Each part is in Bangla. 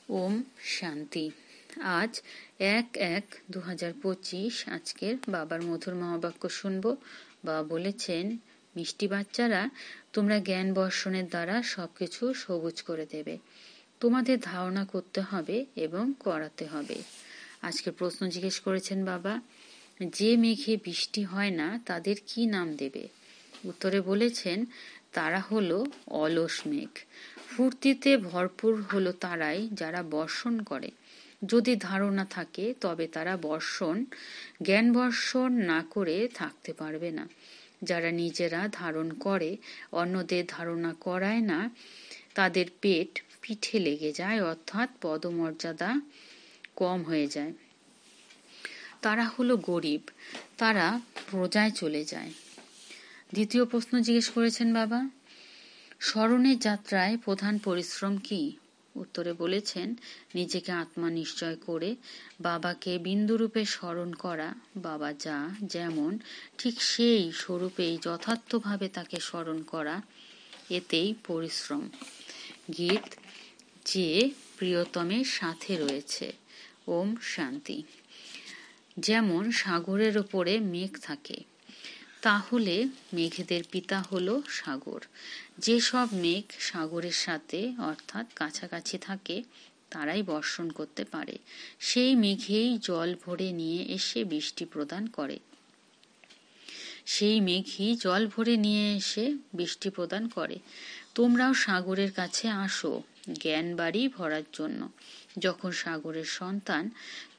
ওম শান্তি। আজ 1/1/2025 আজকের বাবার মধুর মহাবাক্য শুনব। বাবা বলেছেন, মিষ্টি বাচ্চারা, তোমরা জ্ঞান বর্ষণের দ্বারা সবকিছু সবুজ করে দেবে। তোমাদের ধারণা করতে হবে এবং করাতে হবে। আজকে প্রশ্ন জিজ্ঞেস করেছেন বাবা, যে মেঘে বৃষ্টি হয় না তাদের কি নাম দেবে? উত্তরে বলেছেন, তারা হলো অলস মেঘ। ফুর্তিতে ভরপুর হলো তারাই যারা বর্ষণ করে। যদি ধারণা থাকে তবে তারা জ্ঞান বর্ষণ না করে থাকতে পারবে না। যারা নিজেরা ধারণ করে, অন্যদের ধারণা করায় না, তাদের পেট পিঠে লেগে যায়, অর্থাৎ পদমর্যাদা কম হয়ে যায়। তারা হলো গরিব, তারা প্রজায় চলে যায়। দ্বিতীয় প্রশ্ন জিজ্ঞেস করেছেন বাবা, স্মরণের যাত্রায় প্রধান পরিশ্রম কি? উত্তরে বলেছেন, নিজেকে আত্মা নিশ্চয় করে বাবাকে বিন্দুরূপে স্মরণ করা। বাবা যা যেমন ঠিক সেই স্বরূপেই যথার্থভাবে তাকে স্মরণ করা, এতেই পরিশ্রম। গীত, যে প্রিয়তমের সাথে রয়েছে। ওম শান্তি। যেমন সাগরের ওপরে মেঘ থাকে, তাহলে মেঘেদের পিতা হলো সাগর। যেসব মেঘ সাগরের সাথে অর্থাৎ কাছাকাছি থাকে তারাই বর্ষণ করতে পারে। সেই মেঘেই জল ভরে নিয়ে এসে বৃষ্টি প্রদান করে। তোমরাও সাগরের কাছে আসো জ্ঞান বাড়ি ভরার জন্য। যখন সাগরের সন্তান,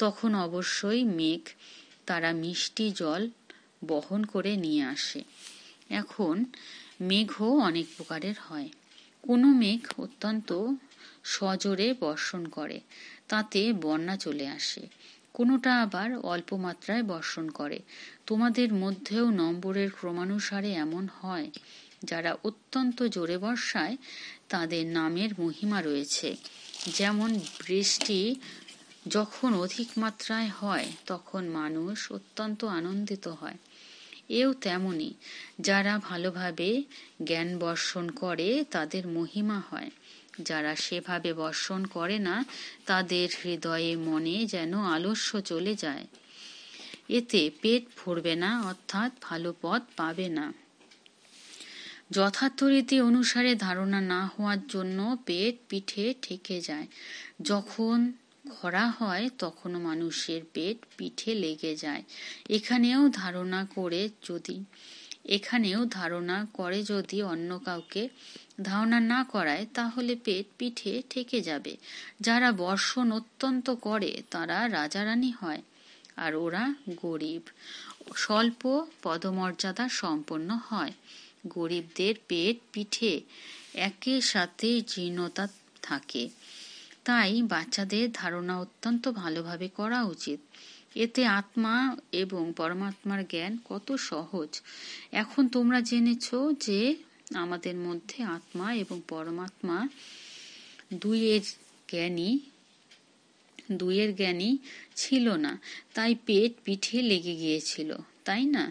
তখন অবশ্যই মেঘ তারা মিষ্টি জল বহন করে নিয়ে আসে। এখন মেঘও অনেক প্রকারের হয়। কোনো মেঘ অত্যন্ত সজোরে বর্ষণ করে, তাতে বন্যা চলে আসে। কোনোটা আবার অল্প মাত্রায় বর্ষণ করে। তোমাদের মধ্যেও নম্বরের ক্রমানুসারে এমন হয়। যারা অত্যন্ত জোরে বর্ষায়, তাদের নামের মহিমা রয়েছে। যেমন বৃষ্টি যখন অধিক মাত্রায় হয় তখন মানুষ অত্যন্ত আনন্দিত হয়। এও তেমনি, যারা ভালোভাবে জ্ঞান বর্ষণ করে তাদের মহিমা হয়। যারা সেভাবে বর্ষণ করে না, তাদের হৃদয়ে মনে যেন আলস্য চলে যায়। এতে পেট ভরবে না, অর্থাৎ ভালো পথ পাবে না। যথার্থ রীতি অনুসারে ধারণা না হওয়ার জন্য পেট পিঠে ঠেকে যায়। যখন খরা হয় তখনও মানুষের পেট পিঠে লেগে যায়। এখানেও ধারণা করে যদি অন্য কাউকে ধারণা না করায়, তাহলে পেট পিঠে ঠেকে যাবে। যারা বর্ষণ অত্যন্ত করে তারা রাজারানী হয়, আর ওরা গরিব, স্বল্প পদমর্যাদা সম্পন্ন হয়। গরিবদের পেট পিঠে একের সাথে জীর্ণতা থাকে। তাই বাচ্চাদের ধারণা অত্যন্ত ভালোভাবে করা উচিত। এতে আত্মা এবং পরমাত্মার জ্ঞান কত সহজ। এখন তোমরা জেনেছ যে আমাদের মধ্যে আত্মা এবং পরমাত্মা দুইয়ের জ্ঞানী ছিল না, তাই পেট পিঠে লেগে গিয়েছিল, তাই না?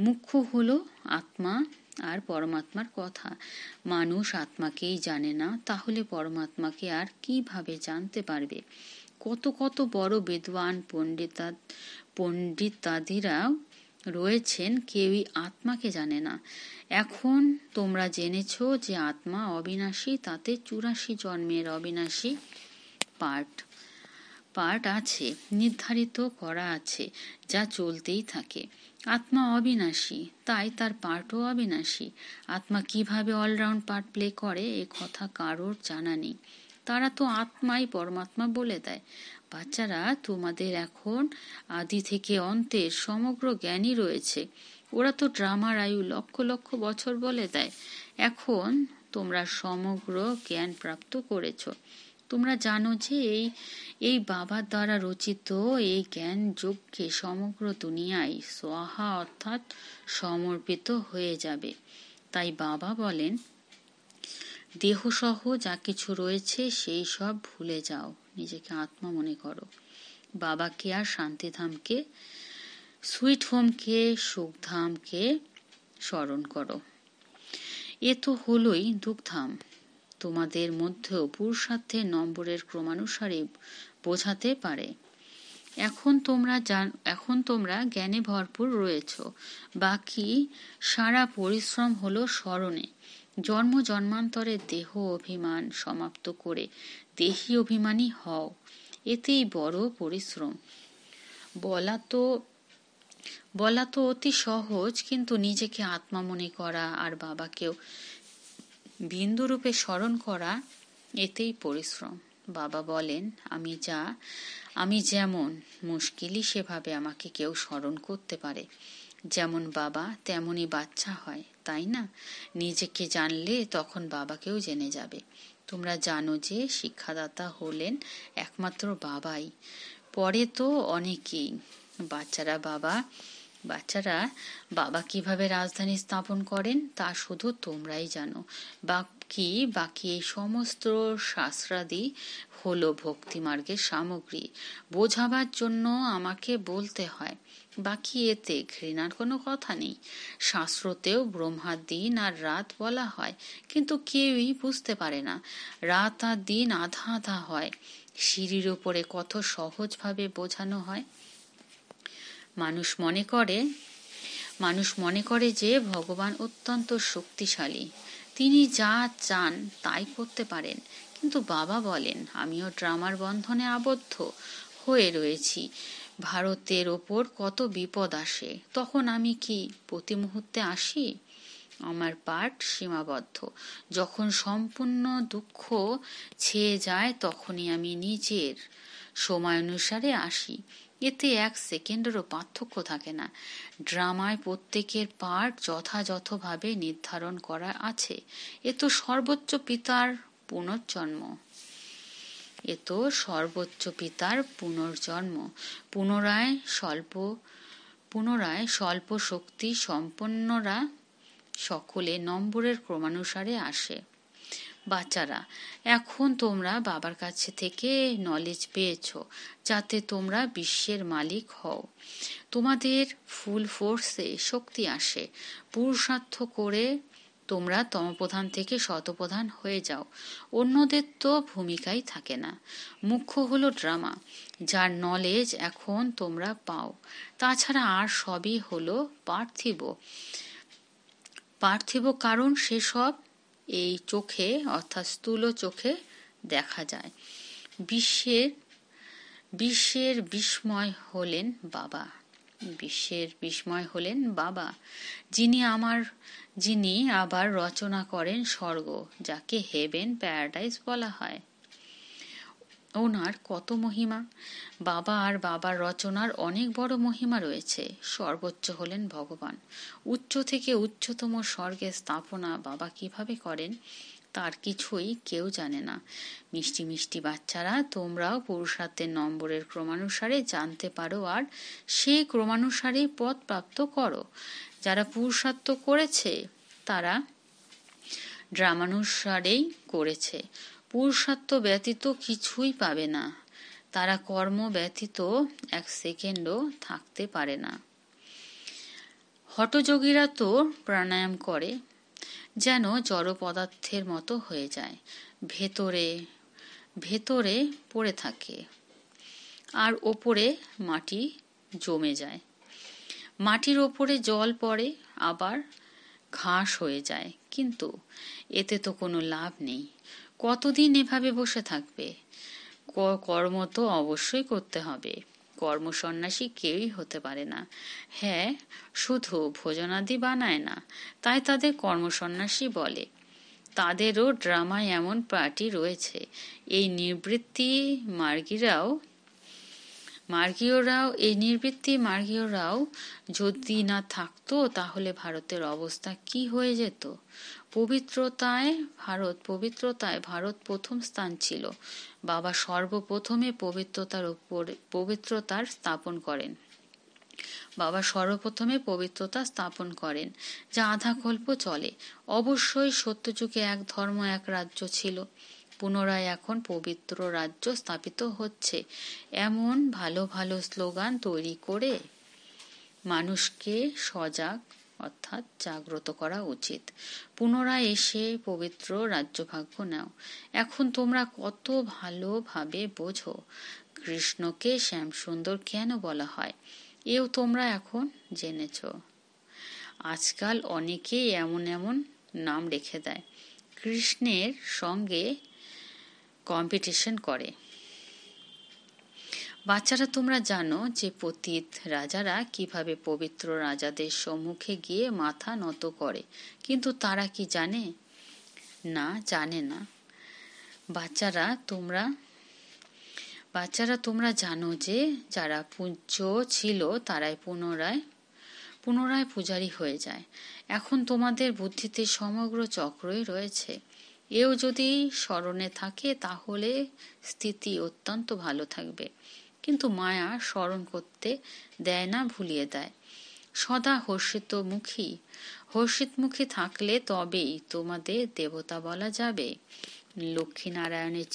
মুখ্য হলো আত্মা আর পরমাত্মার কথা। মানুষ আত্মাকেই জানে না, তাহলে পরমাত্মাকে আর কিভাবে জানতে পারবে? কত কত বড় বিদ্বান পণ্ডিতাদিরাও রয়েছেন, কেউই আত্মাকে জানে না। এখন তোমরা জেনেছ যে আত্মা অবিনাশী, তাতে 84 জন্মের অবিনাশী পার্ট আছে, নির্ধারিত করা আছে, যা চলতেই থাকে। আত্মা অবিনাশী, তাই তার পার্টও অবিনাশী। আত্মা কিভাবে অলরাউন্ড পার্ট প্লে করে এ কথা কারোর জানা নেই। তারা তো আত্মাই পরমাত্মা বলে দেয়। বাচ্চারা, তোমাদের এখন আদি থেকে অন্তের সমগ্র জ্ঞানই রয়েছে। ওরা তো ড্রামার আয়ু লক্ষ লক্ষ বছর বলে দেয়। এখন তোমরা সমগ্র জ্ঞান প্রাপ্ত করেছ। তোমরা জানো যে এই বাবার দ্বারা রচিত এই জ্ঞান যজ্ঞে সমগ্র দুনিয়ায় সোয়াহা অর্থাৎ সমর্পিত হয়ে যাবে। তাই বাবা বলেন, দেহসহ যা কিছু রয়েছে সেই সব ভুলে যাও, নিজেকে আত্মা মনে করো। বাবাকে আর শান্তিধামকে, সুইট হোমকে, সুখধামকে স্মরণ করো। এ তো হলোই দুঃখধাম। তোমাদের মধ্যেও পুরুষার্থের নম্বরের ক্রমানুসারে বোঝাতে পারে। এখন তোমরা জ্ঞানে ভরপুর রয়েছ, বাকি সারা পরিশ্রম হলো স্মরণে। জন্ম জন্মান্তরের দেহ অভিমান সমাপ্ত করে দেহী অভিমানী হও, এতেই বড় পরিশ্রম। বলা তো অতি সহজ, কিন্তু নিজেকে আত্মা মনে করা আর বাবাকেও বিন্দুরূপে স্মরণ করা, এতেই পরিশ্রম। বাবা বলেন, আমি যেমন মুশকিলই সেভাবে আমাকে কেউ স্মরণ করতে পারে। যেমন বাবা তেমনই বাচ্চা হয়, তাই না? নিজেকে জানলে তখন বাবাকেও জেনে যাবে। তোমরা জানো যে শিক্ষাদাতা হলেন একমাত্র বাবাই, পরে তো অনেকেই। বাচ্চারা বাবা কিভাবে রাজধানী স্থাপন করেন তা শুধু তোমরাই জানো। বাকি এই সমস্ত শাস্ত্রাদি হলো ভক্তি মার্গের সামগ্রী। বোঝাবার জন্য আমাকে বলতে হয়, বাকি এতে ঘৃণার কোনো কথা নেই। শাস্ত্রতেও ব্রহ্মার দিন আর রাত বলা হয়, কিন্তু কেউই বুঝতে পারে না। রাত আর দিন আধা আধা হয়। সিঁড়ির উপরে কত সহজভাবে বোঝানো হয়। মানুষ মনে করে যে ভগবান অত্যন্ত শক্তিশালী, তিনি যা চান তাই করতে পারেন। কিন্তু বাবা বলেন, আমিও ড্রামার বন্ধনে আবদ্ধ হয়ে রয়েছি। ভারতের ওপর কত বিপদ আসে, তখন আমি কি প্রতি মুহূর্তে আসি? আমার পাঠ সীমাবদ্ধ। যখন সম্পূর্ণ দুঃখ ছেয়ে যায় তখনই আমি নিজের সময় অনুসারে আসি। এতে 1 সেকেন্ডেরও পার্থক্য থাকে না। ড্রামায় প্রত্যেকের পাঠ যথাযথভাবে নির্ধারণ করা আছে। এ তো সর্বোচ্চ পিতার পুনর্জন্ম। পুনরায় স্বল্প শক্তি সম্পন্নরা সকলে নম্বরের ক্রমানুসারে আসে। বাচ্চারা, এখন তোমরা বাবার কাছে থেকে নলেজ পেয়েছ, যাতে তোমরা বিশ্বের মালিক হও। তোমাদের ফুল ফোর্সে শক্তি আসে। পুরুষার্থ করে তোমরা তমপ্রধান থেকে শতপ্রধান হয়ে যাও। অন্যদের তো ভূমিকাই থাকে না। মুখ্য হলো ড্রামা, যার নলেজ এখন তোমরা পাও। তাছাড়া আর সবই হলো পার্থিব, কারণ সেসব এই চোখে অর্থাৎ স্থূল চোখে দেখা যায়। বিশ্বের বিস্ময় হলেন বাবা, যিনি আবার রচনা করেন স্বর্গ, যাকে হেভেন প্যারাডাইস বলা হয়। ওনার কত মহিমা! বাবা আর বাবার রচনার অনেক বড় মহিমা রয়েছে। সর্বোচ্চ হলেন ভগবান। উচ্চ থেকে উচ্চতম স্বর্গের স্থাপনা বাবা কিভাবে করেন তার কিছুই কেউ জানে না। মিষ্টি মিষ্টি বাচ্চারা, তোমরাও পুরুষার্থের নম্বরের ক্রমানুসারে জানতে পারো আর সেই ক্রমানুসারে পথ প্রাপ্ত করো। যারা পুরুষার্থ করেছে তারা ড্রামানুসারেই করেছে। পুরুষার্থ ব্যতীত কিছুই পাবে না। তারা কর্ম ব্যতীত 1 সেকেন্ডও থাকতে পারে না। হঠযোগীরা তো প্রাণায়াম করে যেন জড় পদার্থের মতো হয়ে যায়, ভেতরে পড়ে থাকে আর ওপরে মাটি জমে যায়। মাটির ওপরে জল পড়ে, আবার ঘাস হয়ে যায়, কিন্তু এতে তো কোনো লাভ নেই। কতদিন এভাবে বসে থাকবে? কর্ম তো অবশ্যই করতে হবে। কর্মসন্ন্যাসী কেউই হতে পারে না। হ্যাঁ, শুধু ভোজনাদি বানায় না, তাই তাদের কর্মসন্ন্যাসী বলে। তাদেরও ড্রামায় এমন পার্টি রয়েছে। এই নিবৃত্তি মার্গীয়রাও যদি না থাকতো তাহলে ভারতের অবস্থা কি হয়ে যেত? পবিত্রতায় ভারত প্রথম স্থান ছিল। বাবা সর্বপ্রথমে পবিত্রতার স্থাপন করেন, যা আধা কল্প চলে। অবশ্যই সত্যযুগে 1 ধর্ম 1 রাজ্য ছিল। পুনরায় এখন পবিত্র রাজ্য স্থাপিত হচ্ছে। এমন ভালো ভালো স্লোগান তৈরি করে মানুষকে সজাগ অর্থাৎ জাগ্রত করা উচিত। পুনরায় এসে পবিত্র রাজ্যভাগ্য নাও। এখন তোমরা কত ভালোভাবে বোঝো কৃষ্ণকে শ্যামসুন্দর কেন বলা হয়, এও তোমরা এখন জেনেছ। আজকাল অনেকেই এমন এমন নাম রেখে দেয়, কৃষ্ণের সঙ্গে কম্পিটিশন করে। বাচ্চারা, তোমরা জানো যে পতিত রাজারা কিভাবে পবিত্র রাজাদের সম্মুখে গিয়ে মাথা নত করে, কিন্তু তারা কি জানে? না, জানে না। বাচ্চারা তোমরা জানো যে যারা পূজ্য ছিল তারাই পুনরায় পূজারী হয়ে যায়। এখন তোমাদের বুদ্ধিতে সমগ্র চক্রই রয়েছে। এও যদি স্মরণে থাকে তাহলে স্থিতি অত্যন্ত ভালো থাকবে। কিন্তু মায়া স্মরণ করতে দেয় না, ভুলিয়ে দেয়। সদা হর্ষিতমুখী থাকলে তবেই তোমাদের দেবতা বলা যাবে। লক্ষ্মীনারায়ণের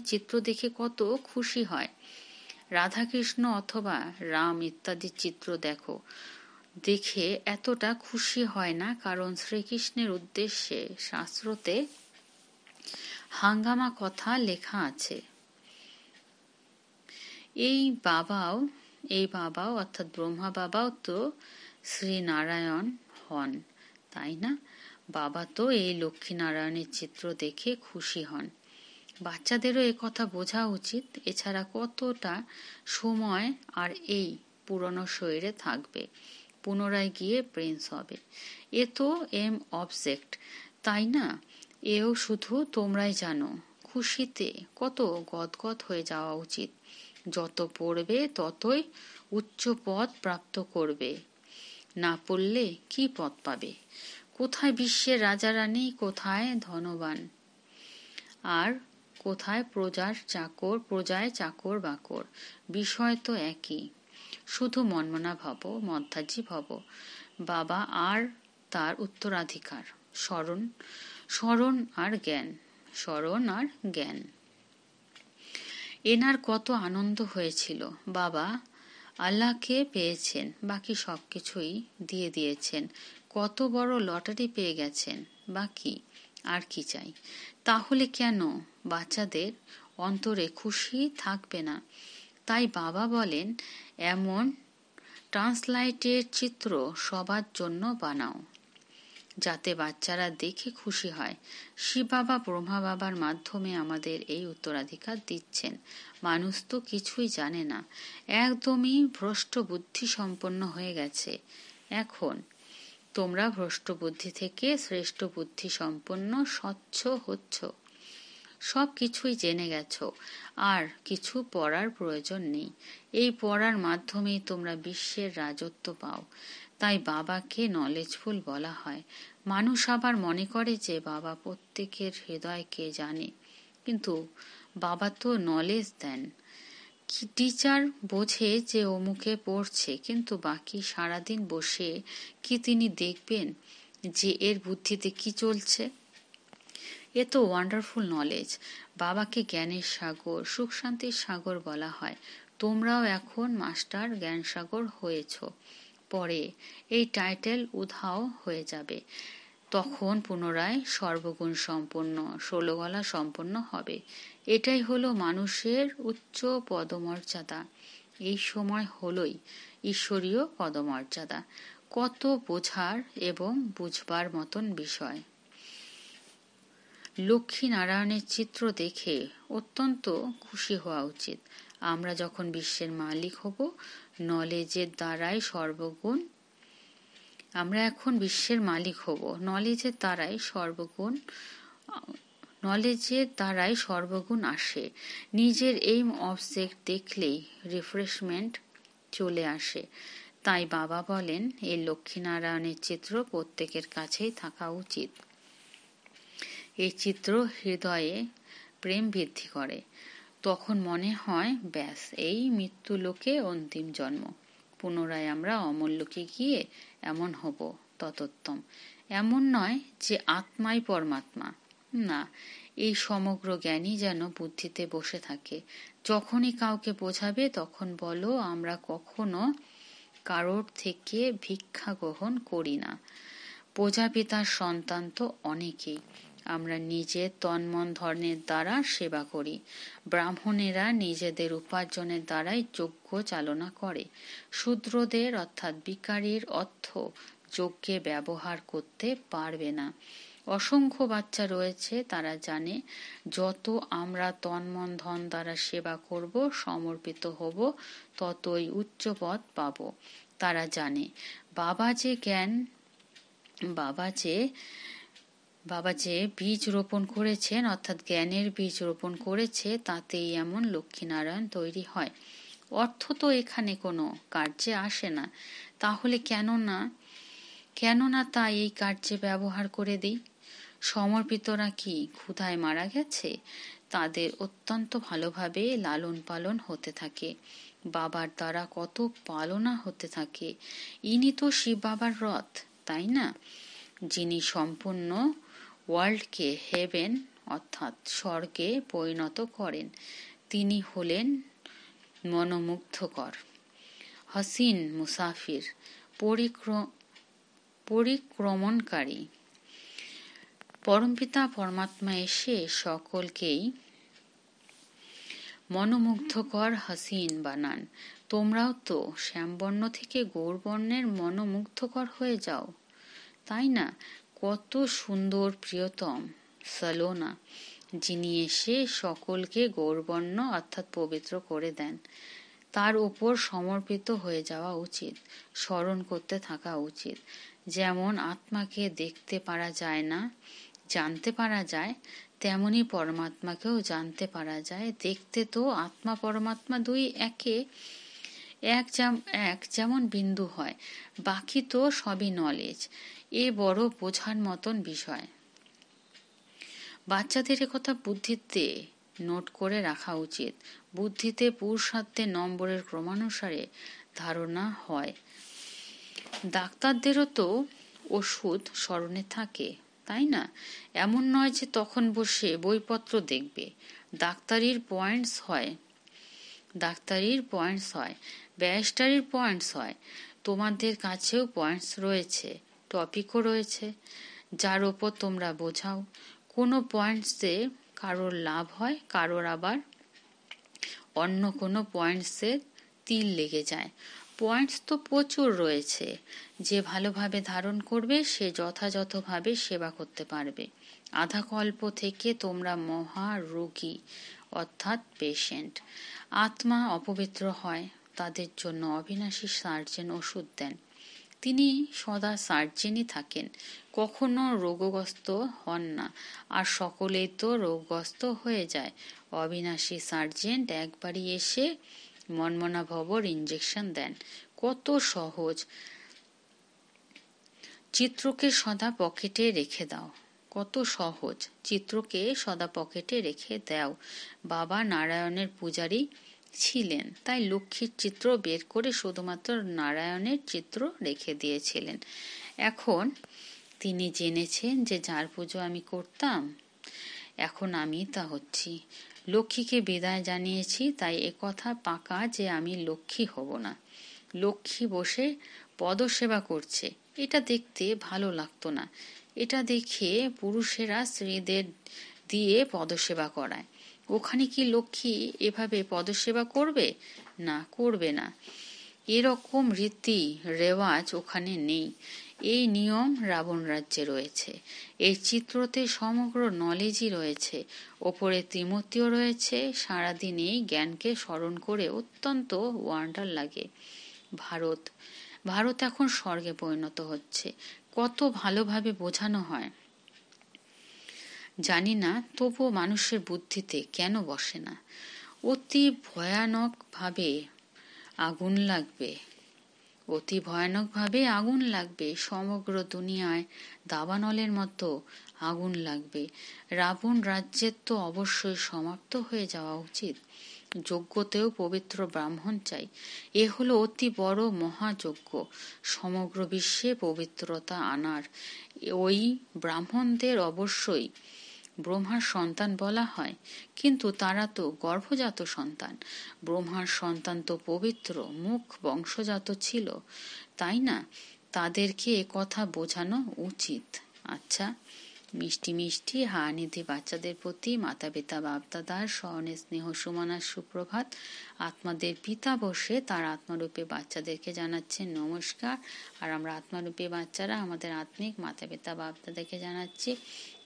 চিত্র দেখে কত খুশি হয়। রাধাকৃষ্ণ অথবা রাম ইত্যাদি চিত্র দেখে এতটা খুশি হয় না, কারণ শ্রীকৃষ্ণের উদ্দেশ্যে শাস্ত্রতে হাঙ্গামা কথা লেখা আছে। এই বাবাও অর্থাৎ ব্রহ্মা বাবাও তো শ্রীনারায়ণ হন, তাই না? বাবা তো এই লক্ষ্মীনারায়ণের চিত্র দেখে খুশি হন। বাচ্চাদেরও কথা বোঝা উচিত। এছাড়া কতটা সময় আর এই পুরনো শরীরে থাকবে, পুনরায় গিয়ে প্রিন্স হবে। এ তো অবজেক্ট, তাই না? এও শুধু তোমরাই জানো। খুশিতে কত গদগদ হয়ে যাওয়া উচিত। যত পড়বে ততই উচ্চ পদ প্রাপ্ত করবে। না পড়লে কি পদ পাবে? কোথায় বিশ্বের রাজা রানী, কোথায় ধনবান, আর কোথায় প্রজায় চাকর বাকর? বিষয় তো একই, শুধু মনমনা ভব, মধ্যাজি ভব। বাবা আর তার উত্তরাধিকার স্মরণ আর জ্ঞান। এনার কত আনন্দ হয়েছিল। বাবা আল্লাহকে পেয়েছেন, বাকি সবকিছুই দিয়ে দিয়েছেন। কত বড় লটারি পেয়ে গেছেন, বাকি আর কি চাই? তাহলে কেন বাচ্চাদের অন্তরে খুশি থাকবে না? তাই বাবা বলেন, এমন ট্রান্সলাইটের চিত্র সবার জন্য বানাও, যাতে বাচ্চারা দেখে খুশি হয়। শিব বাবা ব্রহ্মা বাবার মাধ্যমে আমাদের এই উত্তরাধিকার দিচ্ছেন। মানুষ তো কিছুই জানে না, একদমই ভ্রষ্ট বুদ্ধি সম্পন্ন হয়ে গেছে। এখন তোমরা ভ্রষ্ট বুদ্ধি থেকে শ্রেষ্ঠ বুদ্ধি সম্পন্ন স্বচ্ছ হচ্ছ, সব কিছুই জেনে গেছো, আর কিছু পড়ার প্রয়োজন নেই। এই পড়ার মাধ্যমেই তোমরা বিশ্বের রাজত্ব পাও। তাই বাবাকে নলেজফুল বলা হয়। মানুষ আবার মনে করে যে বাবা প্রত্যেকের হৃদয়কে জানে, কিন্তু বাবা তো নলেজ দেন। টিচার বোঝে যে অমুকে পড়ছে, কিন্তু বাকি সারাদিন বসে কি তিনি দেখবেন যে এর বুদ্ধিতে কি চলছে? এ তো ওয়ান্ডারফুল নলেজ। বাবাকে জ্ঞানের সাগর, সুখ শান্তির সাগর বলা হয়। তোমরাও এখন মাস্টার জ্ঞানসাগর হয়েছ। পরে এই টাইটেল উধাও হয়ে যাবে। তখন পুনরায় সর্বগুণ সম্পন্ন, 16 গলা সম্পন্ন হবে। এটাই হলো মানুষের উচ্চ পদমর্যাদা। এই সময় হলোই ঈশ্বরীয় পদমর্যাদা। কত বোঝার এবং বুঝবার মতন বিষয়। লক্ষ্মীনারায়ণের চিত্র দেখে অত্যন্ত খুশি হওয়া উচিত। আমরা যখন বিশ্বের মালিক হব, নলেজের দ্বারাই সর্বগুণ আমরা এখন বিশ্বের মালিক হব, নলেজের দ্বারাই সর্বগুণ আসে। নিজের এইম অবজেক্ট দেখলেই রিফ্রেশমেন্ট চলে আসে। তাই বাবা বলেন, এই লক্ষ্মীনারায়ণের চিত্র প্রত্যেকের কাছেই থাকা উচিত। এই চিত্র হৃদয়ে প্রেম বৃদ্ধি করে। তখন মনে হয়, ব্যাস, এই মৃত্যু লোকে অন্তিম জন্ম। পুনরায় আমরা অমর লোকে গিয়ে এমন হব, ততোত্তম। এমন নয় যে আত্মাই পরমাত্মা, না, এই সমগ্র জ্ঞানই যেন বুদ্ধিতে বসে থাকে। যখনই কাউকে বোঝাবে তখন বলো, আমরা কখনো কারোর থেকে ভিক্ষা গ্রহণ করি না। প্রজাপিতার সন্তান তো অনেকেই। আমরা নিজের তন্মন ধর্মের দ্বারা সেবা করি। ব্রাহ্মণেরা নিজেদের উপার্জনের দ্বারাই যজ্ঞ চালনা করে। শূদ্রদের অর্থাৎ ভিখারির অর্থ যজ্ঞে ব্যবহার করতে পারবে না। অসংখ্য বাচ্চা রয়েছে, তারা জানে যত আমরা তন্মন ধন দ্বারা সেবা করব, সমর্পিত হব, ততই উচ্চ পদ পাব। তারা জানে বাবা যে বীজ রোপণ করেছেন, অর্থাৎ জ্ঞানের বীজ রোপণ করেছে, তাতেই এমন লক্ষ্মীনারায়ণ তৈরি হয়। অর্থ তো এখানে কোনো কার্যে আসে না, তাহলে কেন না তা এই কার্যে ব্যবহার করে দিই। সমর্পিতরা কি ক্ষুধায় মারা গেছে? তাদের অত্যন্ত ভালোভাবে লালন পালন হতে থাকে, বাবার দ্বারা কত পালনা হতে থাকে। ইনি তো শিব বাবার রথ, তাই না? যিনি সম্পূর্ণ ওয়ার্ল্ডকে হেভেন অর্থাৎ স্বর্গে পরিণত করেন। তিনি হলেন মনোমুগ্ধকর হাসিন মুসাফির, পরিক্রমণকারী। পরমপিতা পরমাত্মা এসে সকলকেই মনোমুগ্ধকর হাসিন বানান। তোমরাও তো শ্যামবর্ণ থেকে গৌরবর্ণের মনোমুগ্ধকর হয়ে যাও, তাই না? কত সুন্দর প্রিয়তম সলোনা, যিনি এসে সকলকে গৌরবর্ণ অর্থাৎ পবিত্র করে দেন। তার উপর সমর্পিত হয়ে যাওয়া উচিত, স্মরণ করতে থাকা উচিত। যেমন আত্মাকে দেখতে পারা যায় না, জানতে পারা যায়, তেমনি পরমাত্মাকেও জানতে পারা যায়। দেখতে তো আত্মা পরমাত্মা দুই এক যেমন বিন্দু হয়, বাকি তো সবই নলেজ। এ বড় বোঝার মতন বিষয়। বাচ্চাদের কথা বুদ্ধিতে নোট করে রাখা উচিত। বুদ্ধিতে পুরুষার্থে নম্বরের ক্রমানুসারে ধারণা হয়। ডাক্তারদেরও তো ওষুধ স্মরণে থাকে, তাই না? এমন নয় যে তখন বসে বইপত্র দেখবে। ডাক্তারির পয়েন্টস হয়, ব্যারিস্টারির পয়েন্টস হয়। তোমাদের কাছেও পয়েন্টস রয়েছে, টপিকও রয়েছে, যার ওপর তোমরা বোঝাও। কোনো পয়েন্টসে কারোর লাভ হয়, কারোর আবার অন্য কোনো পয়েন্টসে তিল লেগে যায়। পয়েন্টস তো প্রচুর রয়েছে। যে ভালোভাবে ধারণ করবে সে যথাযথভাবে সেবা করতে পারবে। আধা কল্প থেকে তোমরা মহারোগী অর্থাৎ পেশেন্ট। আত্মা অপবিত্র হয়, তাদের জন্য অবিনাশী সার্জেন ওষুধ দেন। তিনি সদা সার্জেনই থাকেন, কখনো রোগগ্রস্ত হন না, আর সকলেই তো রোগগ্রস্ত হয়ে যায়। অবিনাশী সার্জেন্ট একবারই এসে মনমনা ভবর ইঞ্জেকশন দেন। কত সহজ। চিত্রকে সদা পকেটে রেখে দাও। কত সহজ, চিত্রকে সদা পকেটে রেখে দাও। বাবা নারায়ণের পূজারী ছিলেন, তাই লক্ষ্মীর চিত্র বের করে শুধুমাত্র নারায়ণের চিত্র রেখে দিয়েছিলেন। এখন তিনি জেনেছেন যে যার পুজো আমি করতাম, এখন আমি তা হচ্ছি। লক্ষ্মীকে বিদায় জানিয়েছি, তাই একথা পাকা যে আমি লক্ষ্মী হব না। লক্ষ্মী বসে পদসেবা করছে, এটা দেখতে ভালো লাগতো না। এটা দেখে পুরুষেরা স্ত্রীদের দিয়ে পদসেবা করায়। ওখানে কি লক্ষ্মী এভাবে পদসেবা করবে? না, করবে না। এরকম রীতি রেওয়াজ ওখানে নেই। এই নিয়ম রাবণ রাজ্যে রয়েছে। এই চিত্রতে সমগ্র নলেজই রয়েছে, ওপরে ত্রিমূর্তিও রয়েছে। সারাদিন এই জ্ঞানকে স্মরণ করে অত্যন্ত ওয়ান্ডার লাগে। ভারত এখন স্বর্গে পরিণত হচ্ছে। কত ভালোভাবে বোঝানো হয় জানি না, তবুও মানুষের বুদ্ধিতে কেন বসে না? অতি ভয়ানকভাবে আগুন লাগবে, সমগ্র দুনিয়ায় দাবানলের মতো আগুন লাগবে। রাবণ রাজ্যের তো অবশ্যই সমাপ্ত হয়ে যাওয়া উচিত। যজ্ঞতেও পবিত্র ব্রাহ্মণ চাই। এ হলো অতি বড় মহাযজ্ঞ, সমগ্র বিশ্বে পবিত্রতা আনার। ওই ব্রাহ্মণদের অবশ্যই ব্রহ্মার সন্তান বলা হয়, কিন্তু তারা তো গর্ভজাত সন্তান। ব্রহ্মার সন্তান তো পবিত্র মুখ বংশজাত ছিল, তাই না? তাদেরকে কথা বোঝানো উচিত। আচ্ছা, মিষ্টি মিষ্টি হানিধি বাচ্চাদের প্রতি মাতা পিতা বাপদাদার স্মরণে স্নেহ সুমনার সুপ্রভাত। আত্মাদের পিতা বসে তার আত্মারূপে বাচ্চাদেরকে জানাচ্ছেন নমস্কার। আর আমরা আত্মারূপী বাচ্চারা আমাদের আত্মিক মাতা পিতা বাপদাদাকে জানাচ্ছি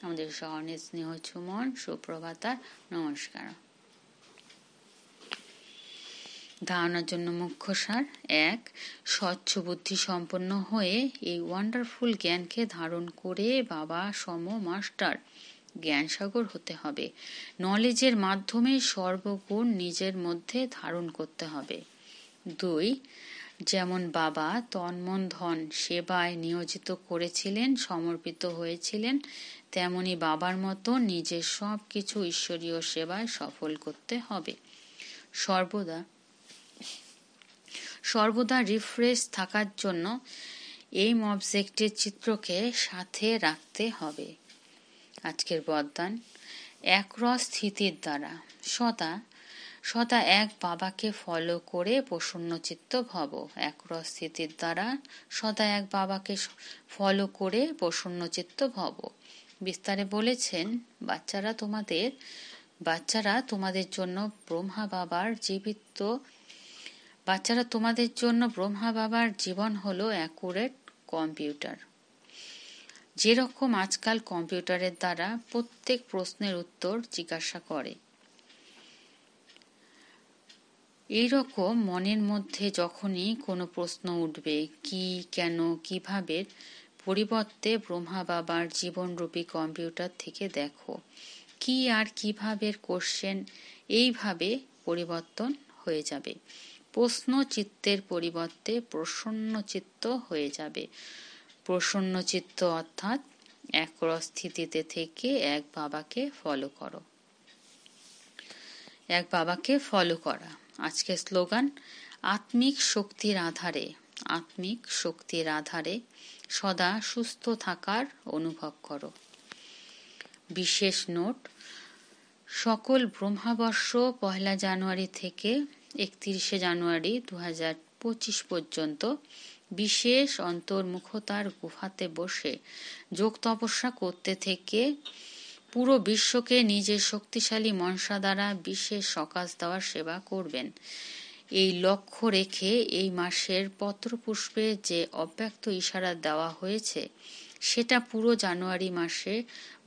আমাদের স্মরণে স্নেহ সুমন সুপ্রভাত আর নমস্কার। ধারণার জন্য মুখ্য সার: 1. স্বচ্ছ বুদ্ধি সম্পন্ন হয়ে এই ওয়ান্ডারফুল জ্ঞানকে ধারণ করে বাবা সম মাস্টার জ্ঞানসাগর হতে হবে। নলেজের মাধ্যমে সর্বগুণ নিজের মধ্যে ধারণ করতে হবে। 2. যেমন বাবা তন মন ধন সেবায় নিয়োজিত করেছিলেন, সমর্পিত হয়েছিলেন, তেমনি বাবার মতো নিজের সব কিছু ঈশ্বরীয় সেবায় সফল করতে হবে। সর্বদা রিফ্রেশ থাকার জন্য এইম অবজেক্টের চিত্রকে সাথে রাখতে হবে। আজকের বরদান: একরস স্থিতির দ্বারা সদা এক বাবাকে ফলো করে প্রসন্নচিত্ত ভব। একরস স্থিতির দ্বারা সদা এক বাবাকে ফলো করে প্রসন্নচিত্ত ভব। বিস্তারে বলেছেন, বাচ্চারা তোমাদের জন্য ব্রহ্মা বাবার জীবন হলো অ্যাকুরেট কম্পিউটার। যেরকম আজকাল কম্পিউটারের দ্বারা প্রত্যেক প্রশ্নের উত্তর জিজ্ঞাসা করে, এইরকম মনের মধ্যে যখনই কোনো প্রশ্ন উঠবে, কি, কেন, কিভাবে, পরিবর্তে ব্রহ্মা বাবার জীবনরূপী কম্পিউটার থেকে দেখো কি আর কিভাবে কোশ্চেন এইভাবে পরিবর্তন হয়ে যাবে। প্রশ্ন চিত্তের পরিবর্তে প্রসন্ন চিত্ত হয়ে যাবে। প্রসন্ন চিত্ত অর্থাৎ একরস স্থিতিতে থেকে এক বাবাকে ফলো করা। আজকের স্লোগান: আত্মিক শক্তির আধারে সদা সুস্থ থাকার অনুভব করো। বিশেষ নোট: সকল ব্রহ্মাবর্ষ 1 জানুয়ারি থেকে 31 জানুয়ারি 2025 পর্যন্ত বিশেষ অন্তর্মুখতার গুহাতে বসে যোগ তপস্যা করতে থেকে পুরো বিশ্বকে নিজের শক্তিশালী মনসা দ্বারা বিশেষ সকাশ দেওয়ার সেবা করবেন। এই লক্ষ্য রেখে এই মাসের পত্রপুষ্পে যে অব্যক্ত ইশারা দেওয়া হয়েছে সেটা পুরো জানুয়ারি মাসে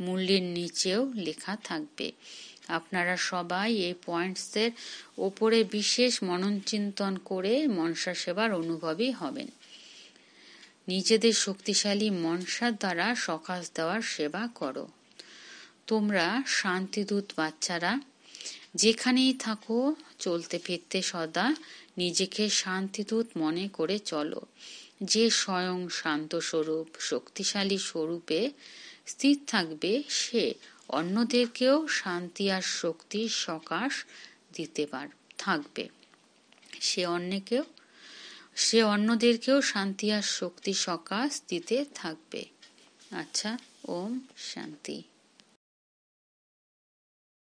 মূল্যের নিচেও লেখা থাকবে। আপনারা সবাই এই পয়েন্টসের ওপরে বিশেষ মনন চিন্তন করে মনসা সেবার অনুভবী হবেন। নিজেদের শক্তিশালী মনসার দ্বারা সকাশ দেওয়ার সেবা করো। তোমরা শান্তিদূত বাচ্চারা, যেখানেই থাকো চলতে ফিরতে সদা নিজেকে শান্তিদূত মনে করে চলো। যে স্বয়ং শান্ত স্বরূপ শক্তিশালী স্বরূপে স্থির থাকবে সে অন্যদেরকেও শান্তি আর শক্তির সকাশ দিতে থাকবে। সে অন্যদেরকেও শান্তি আর শক্তি সকাশ দিতে থাকবে। আচ্ছা, ওম শান্তি।